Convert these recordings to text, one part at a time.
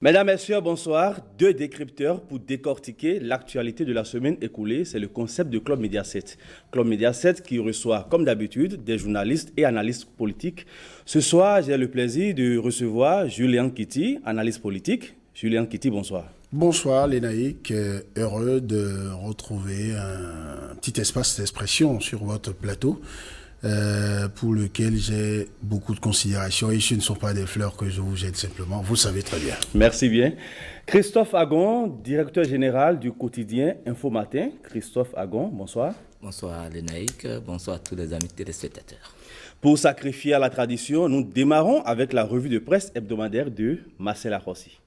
Mesdames, Messieurs, bonsoir. Deux décrypteurs pour décortiquer l'actualité de la semaine écoulée. C'est le concept de Club Média 7. Club Média 7 qui reçoit, comme d'habitude, des journalistes et analystes politiques. Ce soir, j'ai le plaisir de recevoir Julien Kitty, analyste politique. Julien Kitty, bonsoir. Bonsoir Lénaïque, heureux de retrouver un petit espace d'expression sur votre plateau. Pour lequel j'ai beaucoup de considération et ce ne sont pas des fleurs que je vous jette simplement, vous le savez très bien. Merci bien. Christophe Agon, directeur général du quotidien Info Matin. Christophe Agon, bonsoir. Bonsoir Lénaïque, bonsoir à tous les amis téléspectateurs. Pour sacrifier à la tradition, nous démarrons avec la revue de presse hebdomadaire de Marcela Rossi.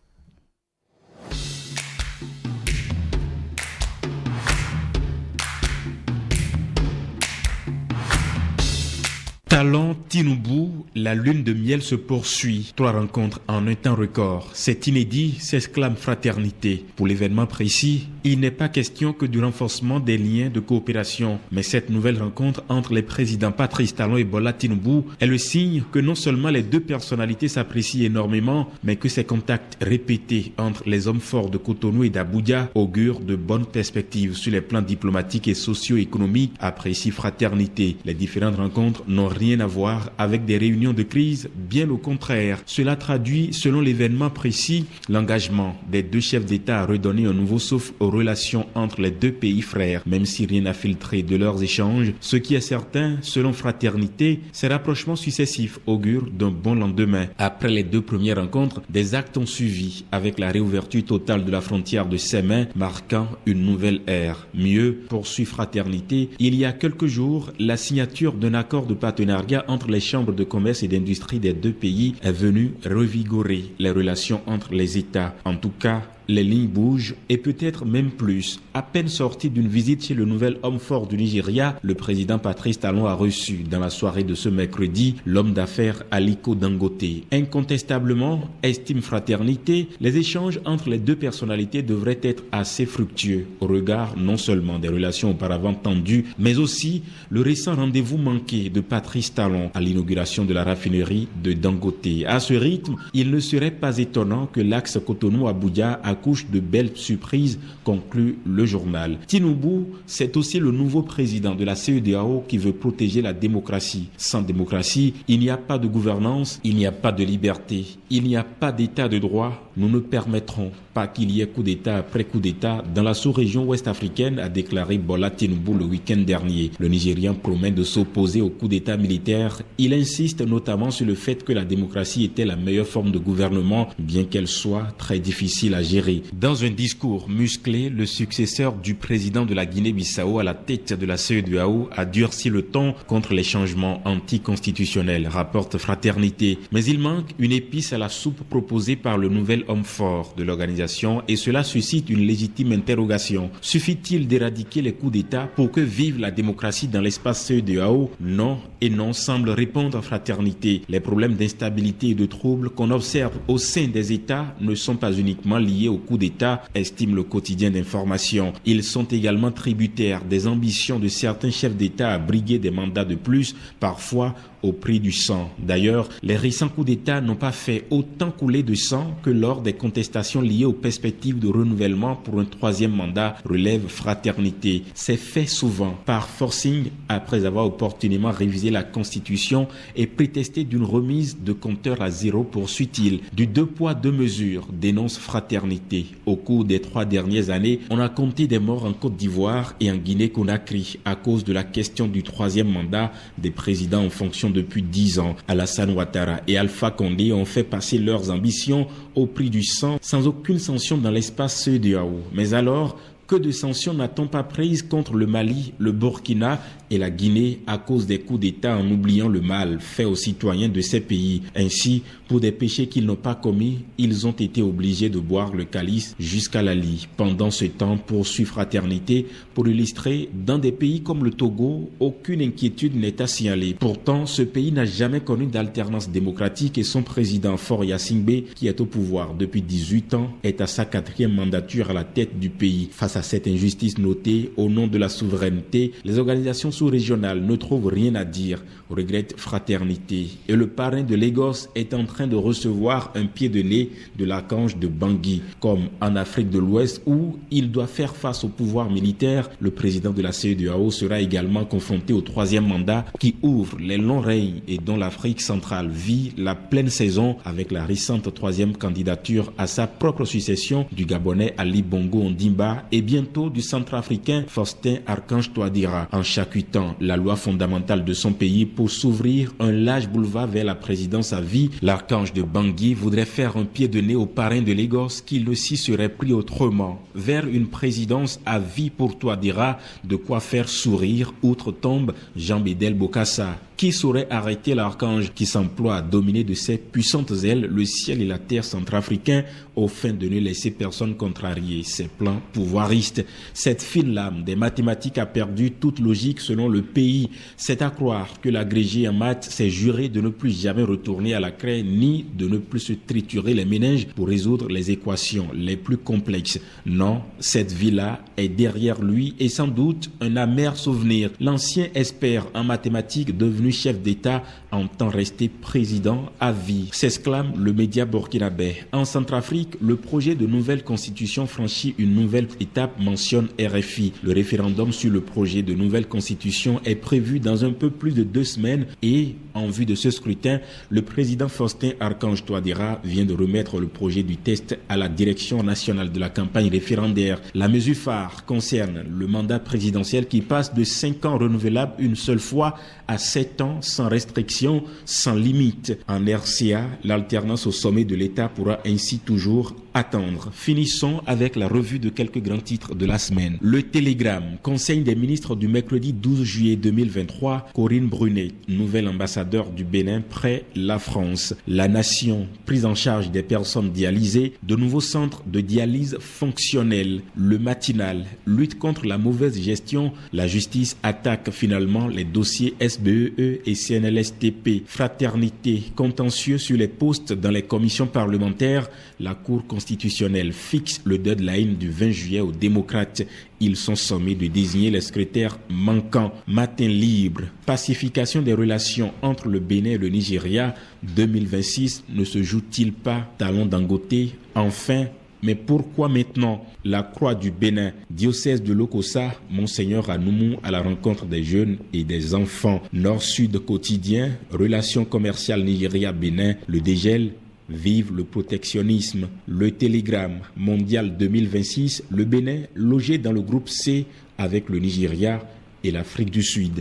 Talon Tinubu, la lune de miel se poursuit. 3 rencontres en un temps record. C'est inédit, s'exclame Fraternité. Pour l'événement précis, il n'est pas question que du renforcement des liens de coopération. Mais cette nouvelle rencontre entre les présidents Patrice Talon et Bola Tinubu est le signe que non seulement les deux personnalités s'apprécient énormément, mais que ces contacts répétés entre les hommes forts de Cotonou et d'Abuja augurent de bonnes perspectives sur les plans diplomatiques et socio-économiques, apprécie Fraternité. Les différentes rencontres n'ont rien à voir avec des réunions de crise, bien au contraire. Cela traduit, selon l'événement précis, l'engagement des deux chefs d'État à redonner un nouveau souffle aux relations entre les deux pays frères, même si rien n'a filtré de leurs échanges. Ce qui est certain, selon Fraternité, ces rapprochements successifs augurent d'un bon lendemain. Après les deux premières rencontres, des actes ont suivi, avec la réouverture totale de la frontière de Sémin, marquant une nouvelle ère. Mieux, poursuit Fraternité, il y a quelques jours, la signature d'un accord de partenariat entre les chambres de commerce et d'industrie des deux pays est venue revigorer les relations entre les États. En tout cas, les lignes bougent et peut-être même plus. À peine sorti d'une visite chez le nouvel homme fort du Nigeria, le président Patrice Talon a reçu dans la soirée de ce mercredi l'homme d'affaires Aliko Dangote. Incontestablement, estime Fraternité, les échanges entre les deux personnalités devraient être assez fructueux au regard non seulement des relations auparavant tendues, mais aussi le récent rendez-vous manqué de Patrice Talon à l'inauguration de la raffinerie de Dangote. À ce rythme, il ne serait pas étonnant que l'axe Cotonou-Abuja accouche de belles surprises, conclut le journal. Tinubu, c'est aussi le nouveau président de la CEDEAO qui veut protéger la démocratie. Sans démocratie, il n'y a pas de gouvernance, il n'y a pas de liberté, il n'y a pas d'état de droit. Nous ne permettrons pas qu'il y ait coup d'État après coup d'État dans la sous-région ouest-africaine, a déclaré Bola Tinubu le week-end dernier. Le Nigérian promet de s'opposer au coup d'État militaire. Il insiste notamment sur le fait que la démocratie était la meilleure forme de gouvernement, bien qu'elle soit très difficile à gérer. Dans un discours musclé, le successeur du président de la Guinée-Bissau à la tête de la CEDEAO a durci le ton contre les changements anticonstitutionnels, rapporte Fraternité. Mais il manque une épice à la soupe proposée par le nouvel homme fort de l'organisation et cela suscite une légitime interrogation. Suffit-il d'éradiquer les coups d'État pour que vive la démocratie dans l'espace CEDEAO? Non et non, semble répondre Fraternité. Les problèmes d'instabilité et de troubles qu'on observe au sein des États ne sont pas uniquement liés au coup d'État, estime le quotidien d'information. Ils sont également tributaires des ambitions de certains chefs d'État à briguer des mandats de plus, parfois au prix du sang. D'ailleurs, les récents coups d'État n'ont pas fait autant couler de sang que lors des contestations liées aux perspectives de renouvellement pour un 3e mandat, relève Fraternité. C'est fait souvent par forcing après avoir opportunément révisé la Constitution et prétesté d'une remise de compteur à zéro, poursuit-il. Du 2 poids 2 mesures, dénonce Fraternité. Au cours des 3 dernières années, on a compté des morts en Côte d'Ivoire et en Guinée-Conakry à cause de la question du 3e mandat des présidents en fonction depuis 10 ans. Alassane Ouattara et Alpha Condé ont fait passer leurs ambitions au prix du sang sans aucune sanction dans l'espace CEDEAO. Mais alors, que de sanctions n'a-t-on pas prises contre le Mali, le Burkina et la Guinée à cause des coups d'État en oubliant le mal fait aux citoyens de ces pays? Ainsi, pour des péchés qu'ils n'ont pas commis, ils ont été obligés de boire le calice jusqu'à la lie. Pendant ce temps, poursuit Fraternité, pour illustrer, dans des pays comme le Togo, aucune inquiétude n'est à signaler. Pourtant, ce pays n'a jamais connu d'alternance démocratique et son président Faure Gnassingbé, qui est au pouvoir depuis 18 ans, est à sa 4e mandature à la tête du pays. Face à cette injustice notée au nom de la souveraineté, les organisations sous-régionale ne trouve rien à dire, regrette Fraternité. Et le parrain de Lagos est en train de recevoir un pied de nez de l'archange de Bangui. Comme en Afrique de l'Ouest où il doit faire face au pouvoir militaire, le président de la CEDEAO sera également confronté au 3e mandat qui ouvre les longs règnes et dont l'Afrique centrale vit la pleine saison avec la récente 3e candidature à sa propre succession du Gabonais Ali Bongo Ondimba et bientôt du Centrafricain Faustin Archange Touadéra, en chacutant la loi fondamentale de son pays pour s'ouvrir un large boulevard vers la présidence à vie. L'archange de Bangui voudrait faire un pied de nez au parrain de Lagos qui le s'y serait pris autrement, vers une présidence à vie pour Touadéra, de quoi faire sourire outre-tombe Jean-Bédel Bokassa. Qui saurait arrêter l'archange qui s'emploie à dominer de ses puissantes ailes le ciel et la terre centrafricains au fin de ne laisser personne contrarier ses plans pouvoiristes. Cette fine lame des mathématiques a perdu toute logique selon le pays. C'est à croire que l'agrégé en maths s'est juré de ne plus jamais retourner à la craie ni de ne plus se triturer les méninges pour résoudre les équations les plus complexes. Non, cette vie-là est derrière lui et sans doute un amer souvenir. L'ancien expert en mathématiques devenu chef d'État entend rester président à vie, s'exclame le média burkinabé. En Centrafrique, le projet de nouvelle constitution franchit une nouvelle étape, mentionne RFI. Le référendum sur le projet de nouvelle constitution est prévu dans un peu plus de 2 semaines et, en vue de ce scrutin, le président Faustin Archange Touadéra vient de remettre le projet du test à la direction nationale de la campagne référendaire. La mesure phare concerne le mandat présidentiel qui passe de 5 ans renouvelables une seule fois à 7 ans sans restriction, sans limite. En RCA, l'alternance au sommet de l'État pourra ainsi toujours attendre. Finissons avec la revue de quelques grands titres de la semaine. Le Télégramme, Conseil des ministres du mercredi 12 juillet 2023, Corinne Brunet, nouvel ambassadeur du Bénin près la France. La Nation, prise en charge des personnes dialysées, de nouveaux centres de dialyse fonctionnels. Le Matinal, lutte contre la mauvaise gestion, la justice attaque finalement les dossiers SBEE et CNLSTP. Fraternité, contentieux sur les postes dans les commissions parlementaires, la Cour constitutionnelle fixe le deadline du 20 juillet aux démocrates. Ils sont sommés de désigner les secrétaires manquants. Matin libre, pacification des relations entre le Bénin et le Nigeria 2026 ne se joue-t-il pas? Talon Dangote. Enfin, mais pourquoi maintenant? La Croix du Bénin, diocèse de Lokossa, Monseigneur Anoumou à la rencontre des jeunes et des enfants. Nord-Sud quotidien, relations commerciales Nigeria-Bénin, le dégel. Vive le protectionnisme. Le Télégramme mondial 2026, le Bénin logé dans le groupe C avec le Nigeria et l'Afrique du Sud.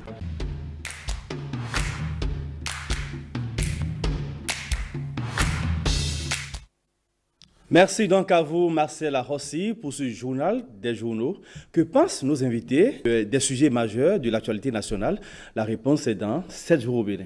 Merci donc à vous, Marcela Rossi, pour ce journal des journaux. Que pensent nos invités des sujets majeurs de l'actualité nationale? La réponse est dans 7 jours au Bénin.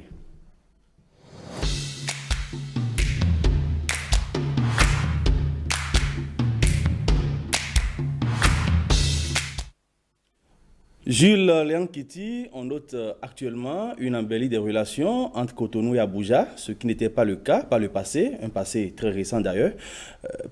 Jules Léankiti, on note actuellement une embellie des relations entre Cotonou et Abuja, ce qui n'était pas le cas par le passé, un passé très récent d'ailleurs.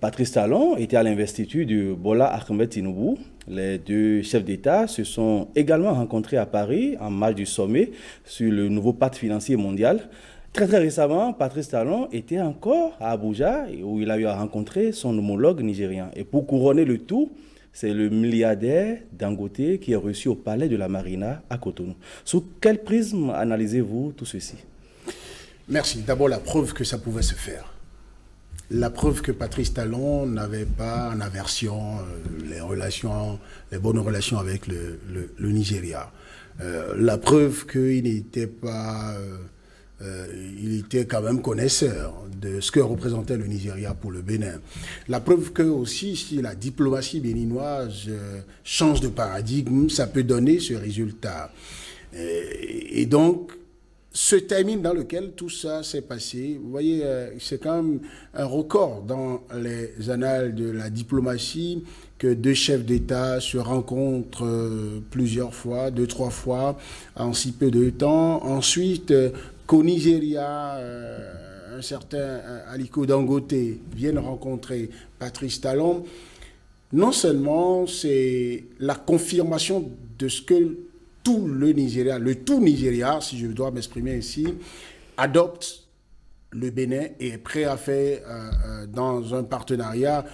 Patrice Talon était à l'investiture de Bola Ahmed Tinubu. Les deux chefs d'État se sont également rencontrés à Paris en marge du sommet sur le nouveau pacte financier mondial. Très récemment, Patrice Talon était encore à Abuja où il a eu à rencontrer son homologue nigérian. Et pour couronner le tout, c'est le milliardaire Dangote qui est reçu au palais de la Marina à Cotonou. Sous quel prisme analysez-vous tout ceci? Merci. D'abord, la preuve que ça pouvait se faire. La preuve que Patrice Talon n'avait pas en aversion les bonnes relations avec le Nigeria. La preuve qu'il n'était pas... il était quand même connaisseur de ce que représentait le Nigeria pour le Bénin. La preuve que aussi, si la diplomatie béninoise change de paradigme, ça peut donner ce résultat. Et donc, ce timing dans lequel tout ça s'est passé, vous voyez, c'est quand même un record dans les annales de la diplomatie que deux chefs d'État se rencontrent plusieurs fois, 2-3 fois, en si peu de temps. Ensuite, qu'au Nigeria, un certain Aliko Dangote vienne rencontrer Patrice Talon, non seulement c'est la confirmation de ce que tout le Nigeria, si je dois m'exprimer ici, adopte le Bénin et est prêt à faire dans un partenariat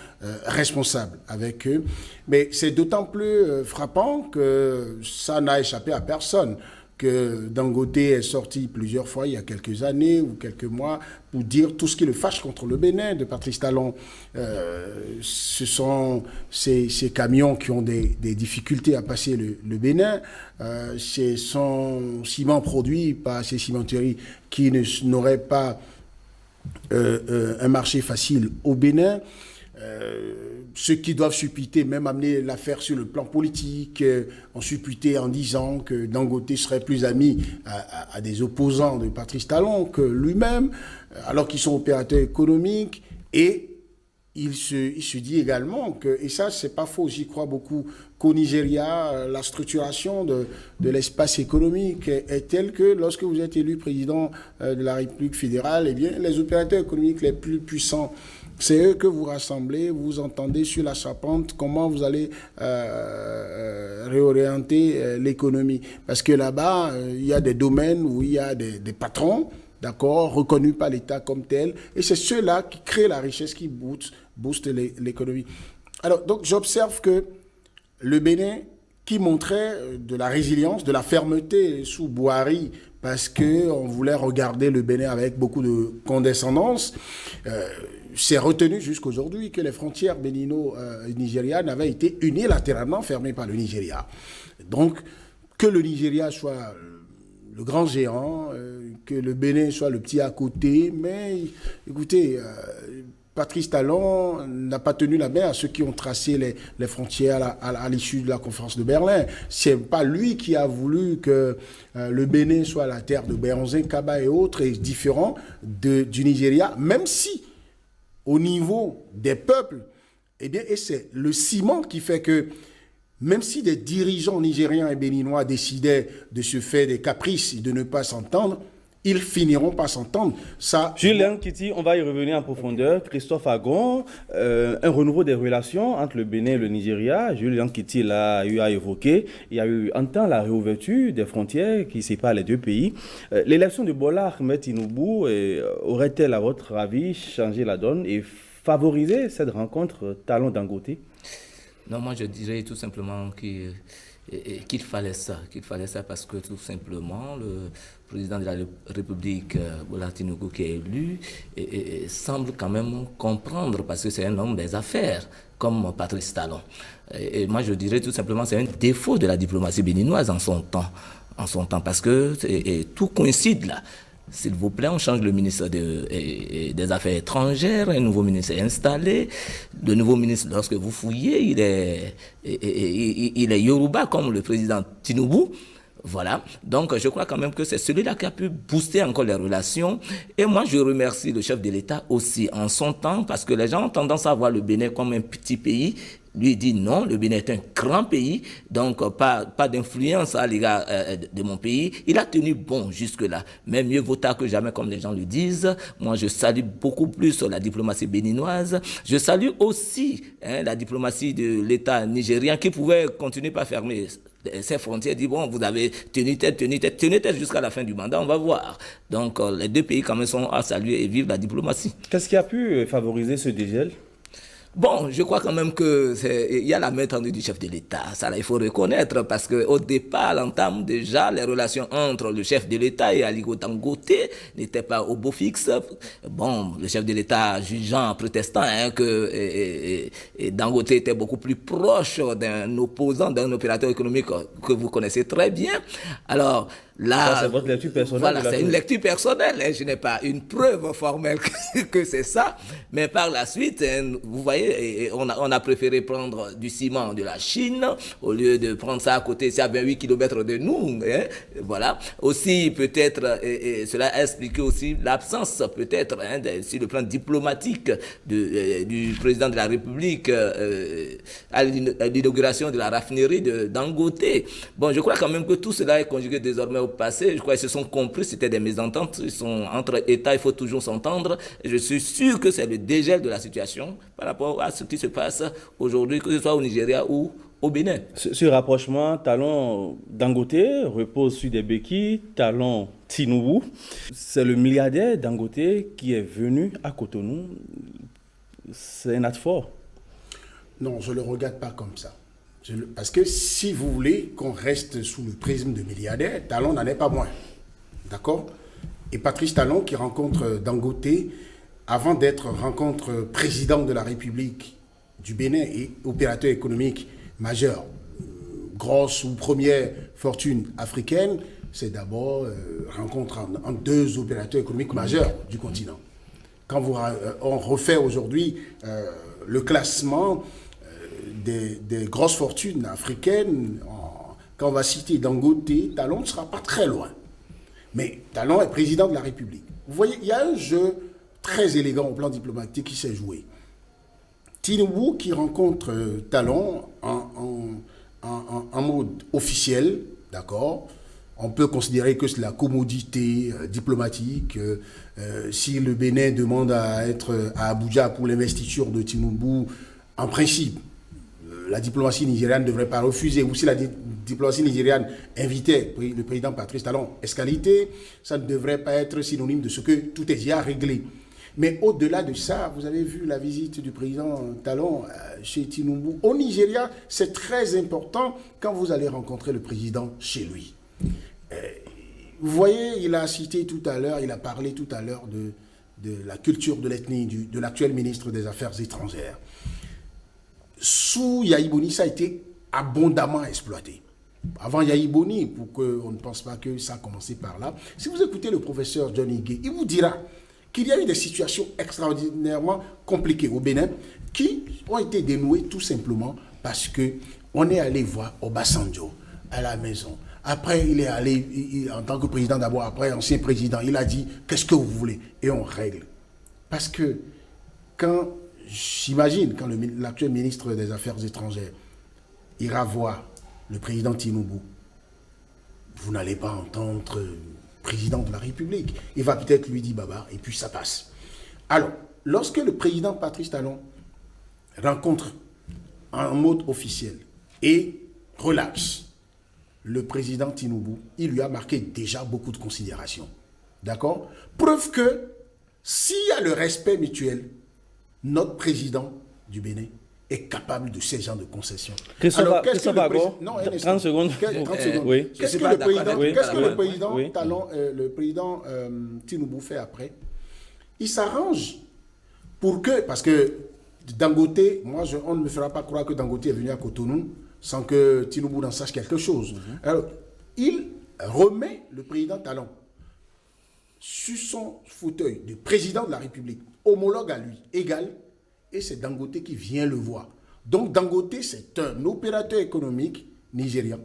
responsable avec eux. Mais c'est d'autant plus frappant que ça n'a échappé à personne, que Dangote est sorti plusieurs fois il y a quelques années ou quelques mois pour dire tout ce qui le fâche contre le Bénin de Patrice Talon. Ce sont ces camions qui ont des difficultés à passer le Bénin. C'est son ciment produit par ces cimenteries qui n'auraient pas un marché facile au Bénin. Ceux qui doivent supputer, même amener l'affaire sur le plan politique, ont supputé en disant que Dangote serait plus ami à des opposants de Patrice Talon que lui-même, alors qu'ils sont opérateurs économiques. Et il se dit également que, et ça c'est pas faux, j'y crois beaucoup, qu'au Nigeria, la structuration de l'espace économique est telle que lorsque vous êtes élu président de la République fédérale, eh bien, les opérateurs économiques les plus puissants, c'est eux que vous rassemblez, vous entendez sur la charpente comment vous allez réorienter l'économie. Parce que là-bas, il y a des domaines où il y a des patrons, d'accord, reconnus par l'État comme tels, et c'est ceux-là qui créent la richesse, qui booste l'économie. Alors, donc, j'observe que le Bénin, qui montrait de la résilience, de la fermeté sous Boari, parce qu'on voulait regarder le Bénin avec beaucoup de condescendance, c'est retenu jusqu'aujourd'hui que les frontières bénino-nigérianes avaient été unilatéralement fermées par le Nigeria. Donc, que le Nigeria soit le grand géant, que le Bénin soit le petit à côté, mais écoutez, Patrice Talon n'a pas tenu la main à ceux qui ont tracé les frontières à l'issue de la conférence de Berlin. C'est pas lui qui a voulu que le Bénin soit la terre de Béhanzin, Kaba et autres, et différent du Nigeria, même si, au niveau des peuples, eh bien, et c'est le ciment qui fait que, même si des dirigeants nigériens et béninois décidaient de se faire des caprices et de ne pas s'entendre, ils finiront par s'entendre. Ça... Julien Kiti, on va y revenir en profondeur. Christophe Agon, un renouveau des relations entre le Bénin et le Nigeria. Julien Kiti l'a eu à évoquer. Il y a eu un temps la réouverture des frontières qui séparent les deux pays. L'élection de Bola Ahmed Tinubu aurait-elle, à votre avis, changé la donne et favorisé cette rencontre Talon Dangote? Non, moi je dirais tout simplement qu'il fallait ça parce que tout simplement le président de la République, Bola Tinubu, qui est élu, semble quand même comprendre, parce que c'est un homme des affaires, comme Patrice Talon. Et moi je dirais tout simplement c'est un défaut de la diplomatie béninoise en son temps, parce que tout coïncide là. S'il vous plaît, on change le ministre des Affaires étrangères, un nouveau ministre est installé. Le nouveau ministre, lorsque vous fouillez, il est Yoruba comme le président Tinubu. Voilà. Donc, je crois quand même que c'est celui-là qui a pu booster encore les relations. Et moi, je remercie le chef de l'État aussi en son temps, parce que les gens ont tendance à voir le Bénin comme un petit pays. Lui il dit non, le Bénin est un grand pays, donc pas d'influence à l'égard de mon pays. Il a tenu bon jusque-là, mais mieux vaut tard que jamais, comme les gens le disent. Moi, je salue beaucoup plus la diplomatie béninoise. Je salue aussi la diplomatie de l'État nigérien qui pouvait continuer par fermer ses frontières, dit bon, vous avez tenu tête jusqu'à la fin du mandat, on va voir. Donc, les deux pays quand même sont à saluer et vivre la diplomatie. Qu'est-ce qui a pu favoriser ce dégel? Bon, je crois quand même il y a la main tendue du chef de l'État. Ça, là, il faut reconnaître, parce qu'au départ, l'entame déjà, les relations entre le chef de l'État et Aliko Dangote n'étaient pas au beau fixe. Bon, le chef de l'État jugeant, protestant, que Dangote était beaucoup plus proche d'un opposant, d'un opérateur économique que vous connaissez très bien. Alors, là, c'est votre lecture personnelle. Voilà, c'est une lecture personnelle. Je n'ai pas une preuve formelle que c'est ça. Mais par la suite, vous voyez, on a préféré prendre du ciment de la Chine au lieu de prendre ça à côté, c'est à 28 km de nous. Voilà. Aussi, peut-être, cela a expliqué aussi l'absence, peut-être, sur le plan diplomatique du président de la République à l'inauguration de la raffinerie de Dangote. Bon, je crois quand même que tout cela est conjugué désormais au passé. Je crois qu'ils se sont compris, c'était des mésententes. Ils sont entre États, il faut toujours s'entendre. Et je suis sûr que c'est le dégel de la situation par rapport à ce qui se passe aujourd'hui, que ce soit au Nigeria ou au Bénin. Ce rapprochement Talon Dangote repose sur des béquilles. Talon Tinubu, c'est le milliardaire Dangote qui est venu à Cotonou. C'est un acte fort. Non, je ne le regarde pas comme ça. Parce que si vous voulez qu'on reste sous le prisme de milliardaire, Talon n'en est pas moins. D'accord? Et Patrice Talon qui rencontre Dangote avant d'être rencontre président de la République du Bénin et opérateur économique majeur, grosse ou première fortune africaine, c'est d'abord rencontre en deux opérateurs économiques majeurs du continent. Quand on refait aujourd'hui le classement des grosses fortunes africaines, quand on va citer Dangote, Talon ne sera pas très loin. Mais Talon est président de la République. Vous voyez, il y a un jeu très élégant au plan diplomatique qui s'est joué. Tinubu qui rencontre Talon en mode officiel, d'accord. On peut considérer que c'est la commodité diplomatique. Si le Bénin demande à être à Abuja pour l'investiture de Tinubu, en principe, la diplomatie nigériane ne devrait pas refuser. Ou si la diplomatie nigériane invitait le président Patrice Talon escalité, ça ne devrait pas être synonyme de ce que tout est déjà réglé. Mais au-delà de ça, vous avez vu la visite du président Talon chez Tinubu. Au Nigeria, c'est très important quand vous allez rencontrer le président chez lui. Vous voyez, il a cité tout à l'heure, il a parlé tout à l'heure de la culture de l'ethnie de l'actuel ministre des Affaires étrangères. Sous Yahi Boni, ça a été abondamment exploité. Avant Yahi Boni, pour qu'on ne pense pas que ça a commencé par là, si vous écoutez le professeur Johnny Gay, il vous dira qu'il y a eu des situations extraordinairement compliquées au Bénin qui ont été dénouées tout simplement parce qu'on est allé voir Obasanjo à la maison. Après, il est allé, en tant que président d'abord, après ancien président, il a dit « Qu'est-ce que vous voulez ?» Et on règle. Parce que j'imagine, quand l'actuel ministre des Affaires étrangères ira voir le président Tinubu, vous n'allez pas entendre président de la République. Il va peut-être lui dire baba et puis ça passe. Alors, lorsque le président Patrice Talon rencontre en mode officiel et relaxe le président Tinubu, il lui a marqué déjà beaucoup de considération. D'accord? Preuve que s'il y a le respect mutuel, notre président du Bénin est capable de ces genres de concessions. Alors, qu'est-ce que le président... Non, 30 secondes. 30 secondes. Oui. Qu'est-ce que le président Talon, le président Tinubu fait après? Il s'arrange pour que... Parce que Dangote, on ne me fera pas croire que Dangote est venu à Cotonou sans que Tinubu en sache quelque chose. Alors, il remet le président Talon sur son fauteuil de président de la République, homologue à lui, égal, et c'est Dangote qui vient le voir. Donc Dangote, c'est un opérateur économique nigérian,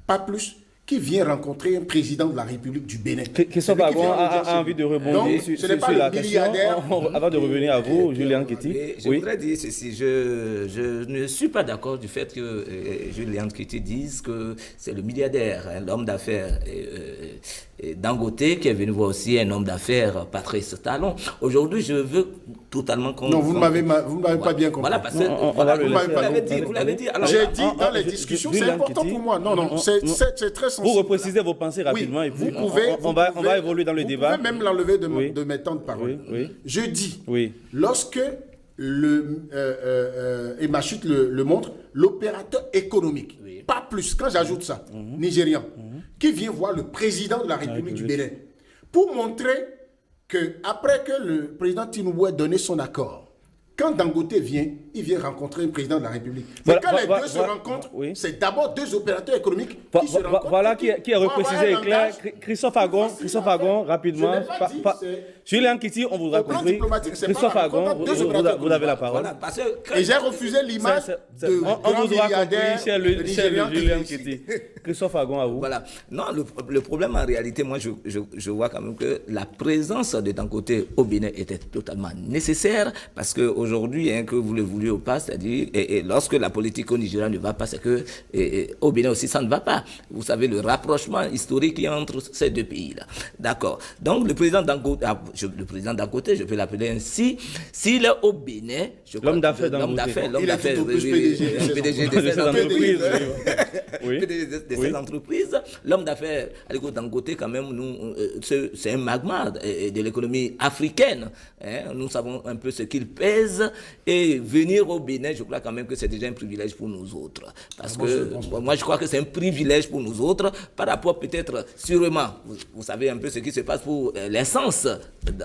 pas plus, qui vient rencontrer un président de la République du Bénin. Christophe Agon a envie de rebondir sur la question. Avant de revenir à vous, Julien Kéti. Je voudrais dire ceci. Je ne suis pas d'accord du fait que Julien Kéti dise que c'est le milliardaire, l'homme d'affaires Dangote qui est venu voir aussi un homme d'affaires, Patrice Talon. Aujourd'hui, je veux totalement... Non, vous ne m'avez pas bien compris. Voilà, parce que vous l'avez dit. J'ai dit dans les discussions, c'est important pour moi. Non, c'est très sensible. Vous reprécisez vos pensées rapidement et puis on va évoluer dans le débat. Vous pouvez même l'enlever de mes temps de parole. Je dis, lorsque et ma chute le montre, l'opérateur économique, pas plus, quand j'ajoute ça, nigérian, qui vient voir le président de la République du Bénin, pour montrer que après que le président Tinubu ait donné son accord, quand Dangote vient, il vient rencontrer le président de la République. Mais quand les deux se rencontrent, c'est d'abord deux opérateurs économiques qui se rencontrent. Voilà qui est reprécisé et clair. Christophe Agon, rapidement. Julien Kéti, on vous a compris. Christophe Agon, vous avez la parole. Et j'ai refusé l'image de grand milliardaire nigérian Julien Kéti. Christophe Agon, à vous. Voilà. Non, le problème en réalité, moi, je vois quand même que la présence de Dangote au Bénin était totalement nécessaire parce qu'aujourd'hui, que vous le vouliez évolue ou pas, c'est-à-dire, et lorsque la politique au Nigeria ne va pas, c'est que au Bénin aussi, ça ne va pas. Vous savez, le rapprochement historique qui est entre ces deux pays-là. D'accord. Donc, le président Dangote, je peux l'appeler ainsi, s'il est au Bénin, je crois l'homme d'affaires, PDG de ces entreprises, l'homme d'affaires, Aliko Dangote, quand même, c'est un magma de l'économie africaine. Nous savons un peu ce qu'il pèse, et venir au Bénin, je crois quand même que c'est déjà un privilège pour nous autres. Parce que moi, je crois que c'est un privilège pour nous autres, par rapport peut-être, sûrement, vous savez un peu ce qui se passe pour l'essence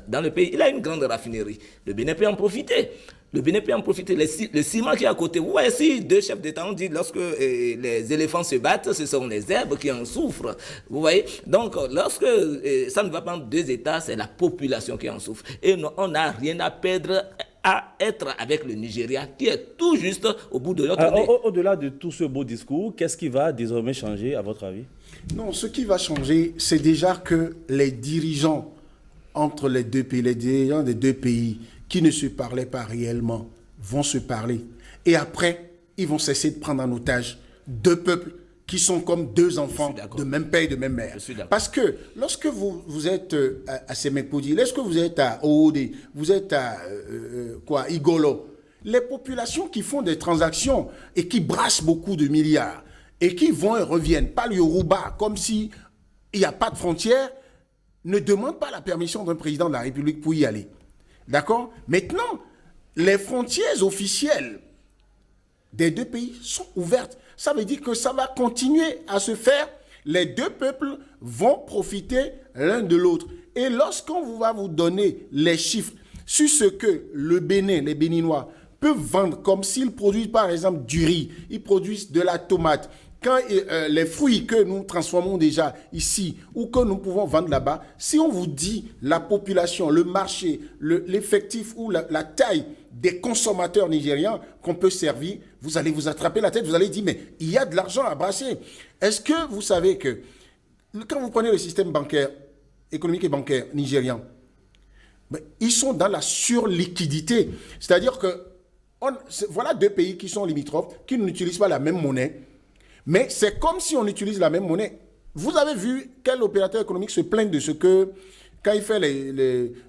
dans le pays. Il a une grande raffinerie. Le Bénin peut en profiter. Le Bénin peut en profiter. Le ciment qui est à côté. Vous voyez, si deux chefs d'État ont dit lorsque les éléphants se battent, ce sont les herbes qui en souffrent. Vous voyez? Donc, lorsque ça ne va pas entre deux États, c'est la population qui en souffre. Et on n'a rien à perdre à être avec le Nigeria, qui est tout juste au bout de notre nez. Au-delà de tout ce beau discours, qu'est-ce qui va désormais changer, à votre avis? Non, ce qui va changer, c'est déjà que les dirigeants entre les deux pays, les dirigeants des deux pays qui ne se parlaient pas réellement vont se parler. Et après, ils vont cesser de prendre en otage deux peuples qui sont comme deux enfants de même père et de même mère. Parce que lorsque vous êtes à Semekoudi, lorsque vous êtes à Oode, vous êtes à Igolo, les populations qui font des transactions et qui brassent beaucoup de milliards et qui vont et reviennent, pas le Yoruba, comme si il n'y a pas de frontières, ne demandent pas la permission d'un président de la République pour y aller. D'accord? Maintenant, les frontières officielles des deux pays sont ouvertes. Ça veut dire que ça va continuer à se faire. Les deux peuples vont profiter l'un de l'autre. Et lorsqu'on va vous donner les chiffres sur ce que le Bénin, les Béninois, peuvent vendre, comme s'ils produisent par exemple du riz, ils produisent de la tomate, quand les fruits que nous transformons déjà ici ou que nous pouvons vendre là-bas, si on vous dit la population, le marché, l'effectif ou la taille des consommateurs nigérians qu'on peut servir, vous allez vous attraper la tête, vous allez dire, mais il y a de l'argent à brasser. Est-ce que vous savez que quand vous prenez le système bancaire, économique et bancaire nigérian, ils sont dans la surliquidité. C'est-à-dire que voilà deux pays qui sont limitrophes, qui n'utilisent pas la même monnaie, mais c'est comme si on utilise la même monnaie. Vous avez vu quel opérateur économique se plaint de ce que, quand il fait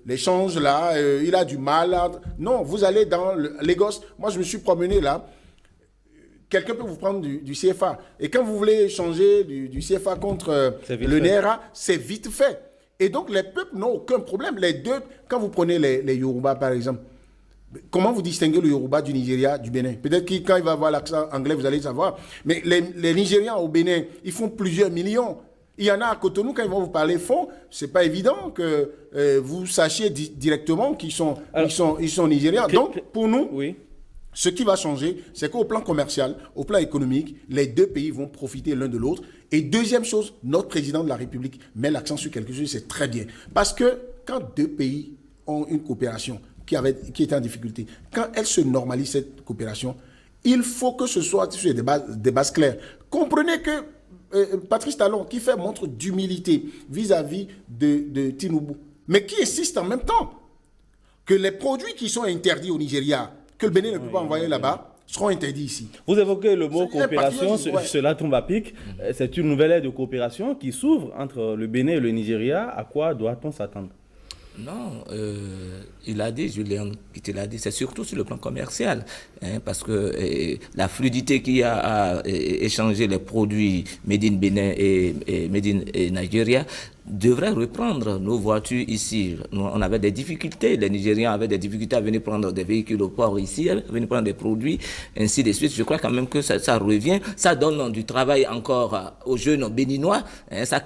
l'échange là, il a du mal. Non, vous allez dans Lagos. Moi, je me suis promené là. Quelqu'un peut vous prendre du CFA. Et quand vous voulez changer du CFA contre le Naira, c'est vite fait. Et donc, les peuples n'ont aucun problème. Les deux, quand vous prenez les Yoruba, par exemple, comment vous distinguez le Yoruba du Nigeria, du Bénin? Peut-être que quand il va avoir l'accent anglais, vous allez savoir. Mais les Nigérians au Bénin, ils font plusieurs millions. Il y en a à Cotonou, quand ils vont vous parler fonds, ce n'est pas évident que vous sachiez directement qu'ils sont Nigérians. Donc, pour nous, ce qui va changer, c'est qu'au plan commercial, au plan économique, les deux pays vont profiter l'un de l'autre. Et deuxième chose, notre président de la République met l'accent sur quelque chose, c'est très bien. Parce que quand deux pays ont une coopération qui était en difficulté, quand elle se normalise, cette coopération, il faut que ce soit sur des bases claires. Comprenez que Patrice Talon, qui fait montre d'humilité vis-à-vis de Tinubu, mais qui insiste en même temps que les produits qui sont interdits au Nigeria, que le Bénin ne peut pas envoyer là-bas, seront interdits ici. Vous évoquez le mot coopération, cela tombe à pic. C'est une nouvelle ère de coopération qui s'ouvre entre le Bénin et le Nigeria. À quoi doit-on s'attendre? Non, il a dit, Julien, il l'a dit, c'est surtout sur le plan commercial, parce que la fluidité qu'il y a à échanger les produits Made in Bénin et Made in Nigeria devrait reprendre nos voitures ici. On avait des difficultés, les Nigériens avaient des difficultés à venir prendre des véhicules au port ici, à venir prendre des produits, ainsi de suite. Je crois quand même que ça revient, ça donne du travail encore aux jeunes béninois, ça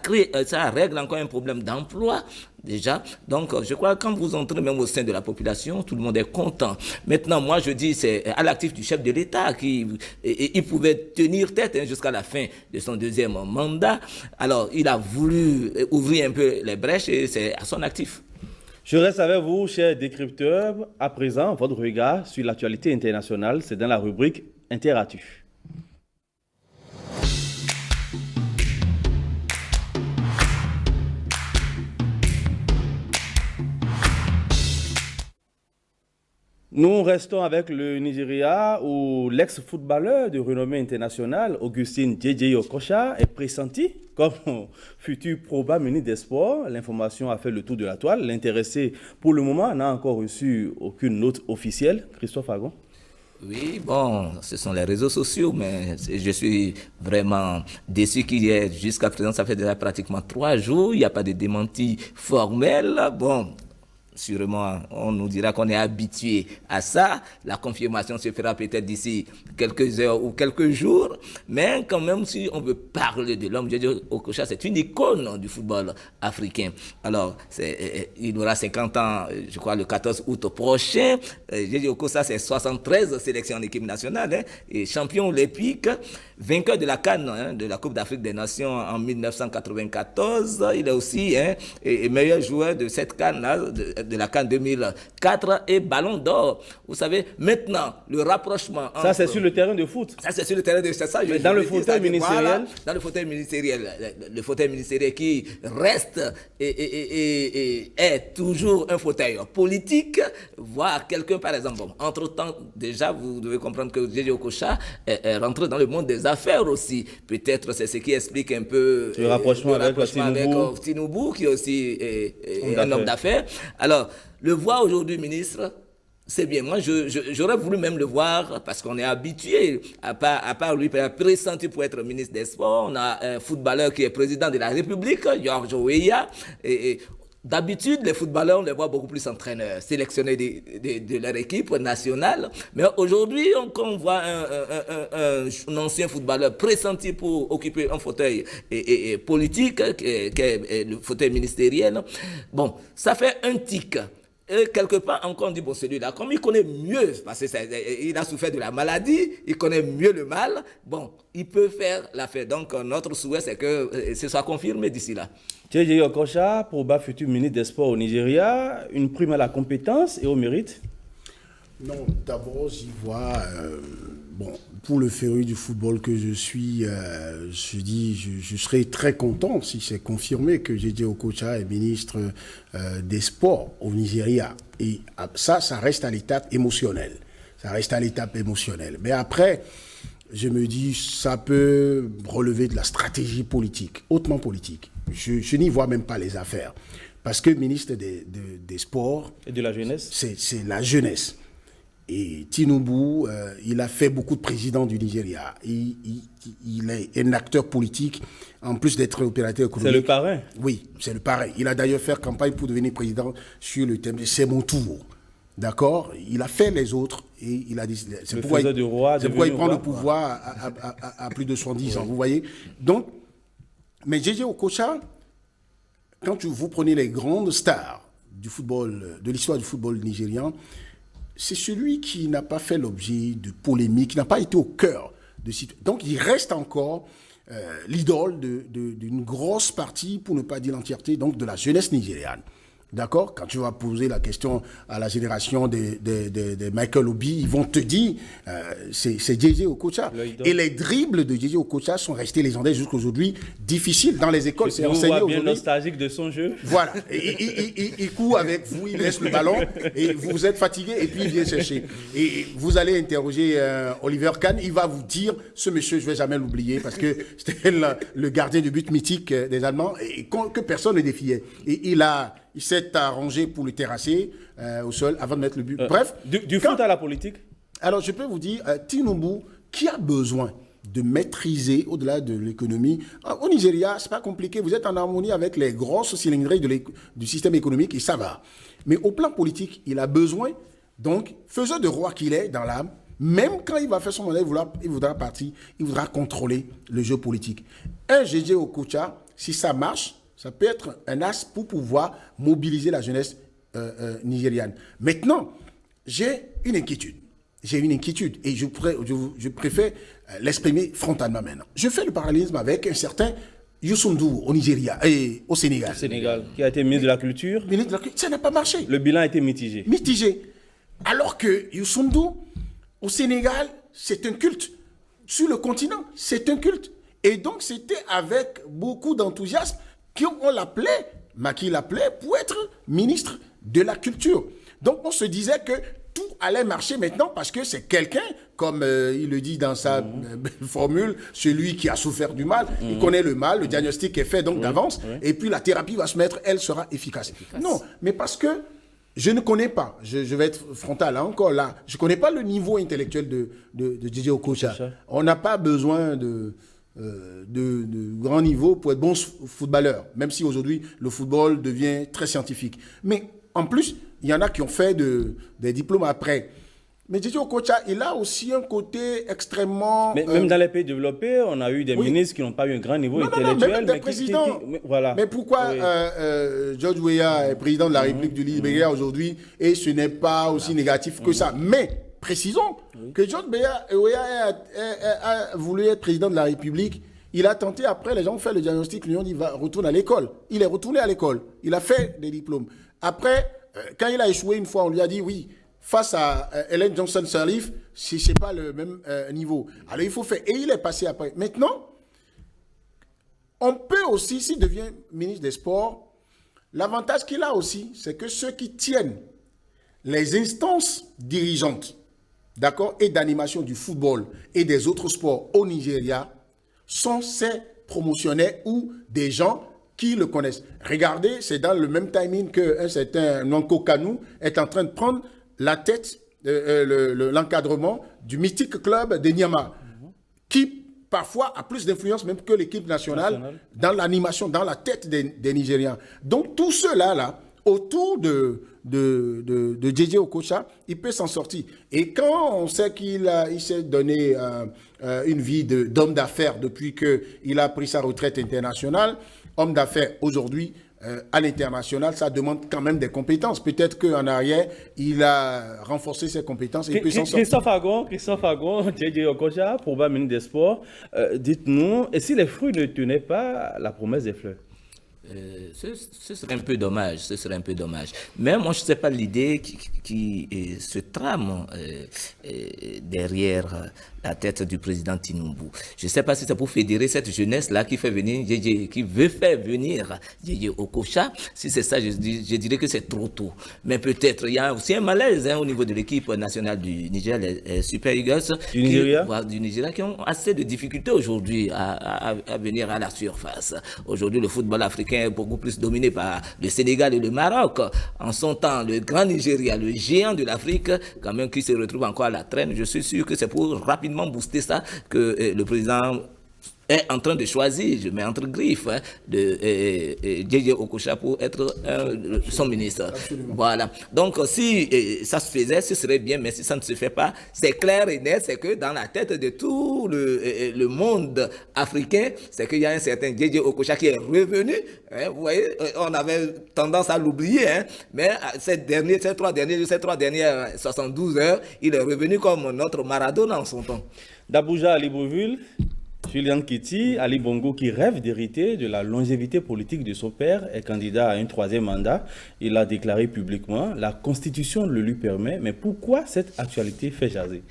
règle encore un problème d'emploi. Déjà, donc je crois que quand vous entrez même au sein de la population, tout le monde est content. Maintenant, moi je dis, c'est à l'actif du chef de l'État il pouvait tenir tête jusqu'à la fin de son deuxième mandat. Alors, il a voulu ouvrir un peu les brèches et c'est à son actif. Je reste avec vous, chers décrypteurs. À présent, votre regard sur l'actualité internationale, c'est dans la rubrique Interactif. Nous restons avec le Nigeria où l'ex-footballeur de renommée internationale, Augustine Djidji Okocha, est pressenti comme futur probable ministre des Sports. L'information a fait le tour de la toile. L'intéressé, pour le moment, n'a encore reçu aucune note officielle. Christophe Agon. Oui, bon, ce sont les réseaux sociaux, mais je suis vraiment déçu qu'il y ait, jusqu'à présent, ça fait déjà pratiquement 3 jours, il n'y a pas de démenti formel. Bon, sûrement, on nous dira qu'on est habitué à ça. La confirmation se fera peut-être d'ici quelques heures ou quelques jours. Mais quand même, si on veut parler de l'homme, Djidji Okocha, c'est une icône du football africain. Alors, il aura 50 ans, je crois, le 14 août prochain. Djidji Okocha, c'est 73 sélections en équipe nationale, hein, et champion olympique, vainqueur de la CAN, hein, de la Coupe d'Afrique des Nations en 1994. Il est aussi meilleur joueur de cette CAN-là, de la CAN 2004 et Ballon d'Or. Vous savez, maintenant, le rapprochement entre... Ça, c'est sur le terrain de foot. Ça, c'est sur le terrain de... C'est ça, mais dans le fauteuil ministériel. Voilà, dans le fauteuil ministériel. Le fauteuil ministériel qui reste et est toujours un fauteuil politique, voire quelqu'un, par exemple. Bon, entre-temps, déjà, vous devez comprendre que Djidji Okocha est rentré dans le monde des affaires aussi. Peut-être c'est ce qui explique un peu... Le rapprochement avec Tinubu, qui est aussi un homme d'affaires. Alors, le voir aujourd'hui ministre, c'est bien. Moi, j'aurais voulu même le voir parce qu'on est habitué, à part lui, pressenti pour être ministre des Sports. On a un footballeur qui est président de la République, Georges Weah. Et d'habitude, les footballeurs, on les voit beaucoup plus entraîneurs, sélectionnés de leur équipe nationale. Mais aujourd'hui, on voit un ancien footballeur pressenti pour occuper un fauteuil politique, qui est le fauteuil ministériel. Bon, ça fait un tic. Et quelque part, encore on dit, bon, celui-là, comme il connaît mieux, parce qu'il a souffert de la maladie, il connaît mieux le mal, bon, il peut faire l'affaire. Donc, notre souhait, c'est que ce soit confirmé d'ici là. Djidji Okocha, probable futur ministre des Sports au Nigeria, une prime à la compétence et au mérite? Non, d'abord, j'y vois... bon, pour le féru du football que je suis, je serais très content si c'est confirmé que Djidji Okocha est ministre des Sports au Nigeria. Et ça reste à l'étape émotionnelle. Ça reste à l'étape émotionnelle. Mais après, je me dis, ça peut relever de la stratégie politique, hautement politique. Je n'y vois même pas les affaires. Parce que ministre des Sports... Et de la jeunesse? C'est la jeunesse. Et Tinubu, il a fait beaucoup de présidents du Nigeria. Il est un acteur politique, en plus d'être opérateur économique. C'est le parrain? Oui, c'est le parrain. Il a d'ailleurs fait campagne pour devenir président sur le thème de c'est mon tour. D'accord? Il a fait les autres et il a dit... C'est pourquoi il prend le pouvoir à plus de 70 ans, vous voyez? Donc, mais Djidji Okocha, quand vous prenez les grandes stars du football, de l'histoire du football nigérian, c'est celui qui n'a pas fait l'objet de polémiques, qui n'a pas été au cœur de situations. Donc, il reste encore l'idole d'une grosse partie, pour ne pas dire l'entièreté, donc de la jeunesse nigériane. D'accord? Quand tu vas poser la question à la génération de Michael Obi, ils vont te dire c'est Djidji Okocha. Et les dribbles de Djidji Okocha sont restés légendaires jusqu'aujourd'hui, difficiles dans les écoles. C'est enseigné aujourd'hui. Bien nostalgique de son jeu. Voilà. Il court avec vous, il laisse le ballon, et vous êtes fatigué, et puis il vient chercher. Et vous allez interroger Oliver Kahn, il va vous dire, ce monsieur, je ne vais jamais l'oublier, parce que c'était le gardien de but mythique des Allemands, et que personne ne défiait. Et il s'est arrangé pour le terrasser au sol avant de mettre le but. Bref. Du foot à la politique? Alors, je peux vous dire, Tinubu, qui a besoin de maîtriser au-delà de l'économie. Au Nigeria, c'est pas compliqué. Vous êtes en harmonie avec les grosses cylindrées du système économique et ça va. Mais au plan politique, il a besoin, donc, faiseur de roi qu'il est dans l'âme, même quand il va faire son mandat, il voudra partir, il voudra contrôler le jeu politique. Un Djidji Okocha, si ça marche, ça peut être un as pour pouvoir mobiliser la jeunesse nigériane. Maintenant, j'ai une inquiétude. Et je préfère l'exprimer frontalement maintenant. Je fais le parallélisme avec un certain Youssou N'Dour au Nigeria et au Sénégal. Au Sénégal, qui a été ministre de la Culture. Ministre de la Culture, ça n'a pas marché. Le bilan a été mitigé. Alors que Youssou N'Dour, au Sénégal, c'est un culte. Sur le continent, c'est un culte. Et donc, c'était avec beaucoup d'enthousiasme qu'on l'appelait, Macky l'appelait, pour être ministre de la Culture. Donc, on se disait que tout allait marcher maintenant parce que c'est quelqu'un, comme il le dit dans sa formule, celui qui a souffert du mal, il connaît le mal, le diagnostic est fait donc d'avance, et puis la thérapie va se mettre, elle sera efficace. Non, mais parce que je ne connais pas, je vais être frontal encore là, je ne connais pas le niveau intellectuel de Didier Okocha. On n'a pas besoin de grand niveau pour être bon footballeur, même si aujourd'hui le football devient très scientifique. Mais en plus, il y en a qui ont fait des diplômes après. Mais Didier Okocha, il a aussi un côté extrêmement... Mais même dans les pays développés, on a eu des ministres qui n'ont pas eu un grand niveau intellectuel. Même des présidents. Voilà. Mais pourquoi George Weah est président de la République du Libéria aujourd'hui et ce n'est pas aussi négatif que ça. Mais précisons que George Weah a voulu être président de la République. Il a tenté, après, les gens ont fait le diagnostic, lui ont dit, retourne à l'école. Il est retourné à l'école. Il a fait des diplômes. Après, quand il a échoué une fois, on lui a dit, oui, face à Ellen Johnson Sirleaf, ce n'est pas le même niveau. Alors, il faut faire. Et il est passé après. Maintenant, on peut aussi, s'il devient ministre des Sports, l'avantage qu'il a aussi, c'est que ceux qui tiennent les instances dirigeantes, d'accord, et d'animation du football et des autres sports au Nigeria sont ses promotionnaires ou des gens qui le connaissent. Regardez, c'est dans le même timing qu'un certain Nwanko Kanu est en train de prendre la tête, l'encadrement du mythique club de Niamey, qui parfois a plus d'influence même que l'équipe nationale dans l'animation, dans la tête des Nigériens. Donc tout cela là, autour de Didier Okocha, il peut s'en sortir. Et quand on sait qu'il s'est donné une vie d'homme d'affaires depuis qu'il a pris sa retraite internationale, homme d'affaires aujourd'hui, à l'international, ça demande quand même des compétences. Peut-être qu'en arrière, il a renforcé ses compétences et il peut s'en sortir. Christophe Agon, Didier Okocha, probable ministre des Sports, dites-nous, et si les fruits ne tenaient pas la promesse des fleurs? Ce serait un peu dommage, Mais moi, je ne sais pas l'idée qui se trame derrière la tête du président Tinubu. Je ne sais pas si c'est pour fédérer cette jeunesse-là qui veut faire venir Didier Okocha. Si c'est ça, je dirais que c'est trop tôt. Mais peut-être, il y a aussi un malaise au niveau de l'équipe nationale du Niger, les Super Eagles du Nigeria, qui ont assez de difficultés aujourd'hui à venir à la surface. Aujourd'hui, le football africain est beaucoup plus dominé par le Sénégal et le Maroc. En son temps, le grand Nigeria, le géant de l'Afrique, quand même, qui se retrouve encore à la traîne, je suis sûr que c'est pour rapidement booster ça que le président est en train de choisir, je mets entre griffes, de Didier Okocha pour être son ministre. Absolument. Voilà. Donc, si ça se faisait, ce serait bien, mais si ça ne se fait pas, c'est clair et net, c'est que dans la tête de tout le monde africain, c'est qu'il y a un certain Didier Okocha qui est revenu. Hein, vous voyez, on avait tendance à l'oublier, hein, mais ces trois dernières 72 heures, il est revenu comme notre Maradona en son temps. D'Abuja à Libreville, Julian Kitty, Ali Bongo, qui rêve d'hériter de la longévité politique de son père, est candidat à un 3e mandat. Il a déclaré publiquement, la Constitution le lui permet, mais pourquoi cette actualité fait jaser?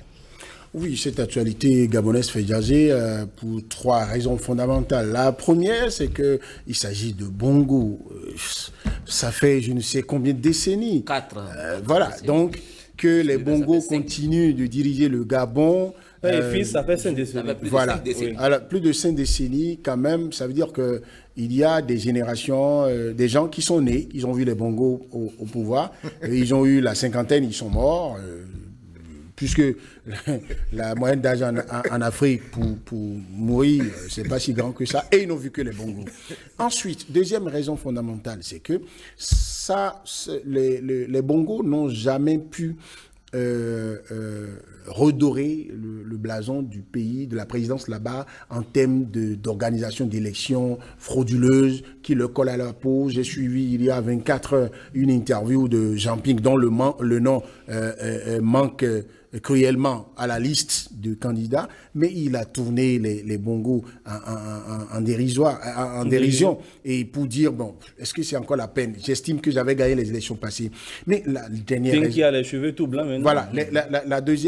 Oui, cette actualité gabonaise fait jaser pour 3 raisons fondamentales. La première, c'est qu'il s'agit de Bongo. Ça fait je ne sais combien de décennies. 4. Voilà, donc que les Bongo continuent de diriger le Gabon. Ça fait 5 décennies. Voilà. Alors, plus de 5 décennies, quand même, ça veut dire qu'il y a des générations, des gens qui sont nés, ils ont vu les Bongo au pouvoir, et ils ont eu la cinquantaine, ils sont morts, puisque la moyenne d'âge en Afrique pour mourir, c'est pas si grand que ça, et ils n'ont vu que les Bongo. Ensuite, deuxième raison fondamentale, c'est que les Bongo n'ont jamais pu redorer le blason du pays, de la présidence là-bas, en termes d'organisation d'élections frauduleuses qui le collent à la peau. J'ai suivi il y a 24 heures une interview de Jean Ping dont le nom manque cruellement à la liste de candidats, mais il a tourné les Bongo en dérision, et pour dire, bon, est-ce que c'est encore la peine? J'estime que j'avais gagné les élections passées. Mais la dernière raison... qui a les cheveux tout blancs maintenant. Voilà,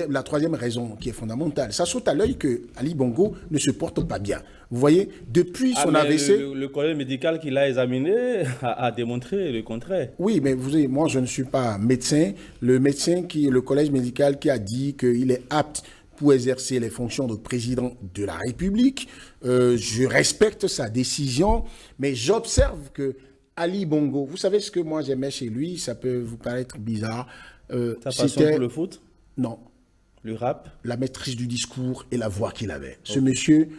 la troisième raison qui est fondamentale, ça saute à l'œil que Ali Bongo ne se porte pas bien. Vous voyez, depuis son AVC... Le collège médical qui l'a examiné a démontré le contraire. Oui, mais vous savez, moi, je ne suis pas médecin. Le collège médical qui a dit qu'il est apte pour exercer les fonctions de président de la République, je respecte sa décision, mais j'observe que Ali Bongo, vous savez ce que moi j'aimais chez lui, ça peut vous paraître bizarre. Sa passion pour le foot? Non. Le rap? La maîtrise du discours et la voix qu'il avait. Ce monsieur,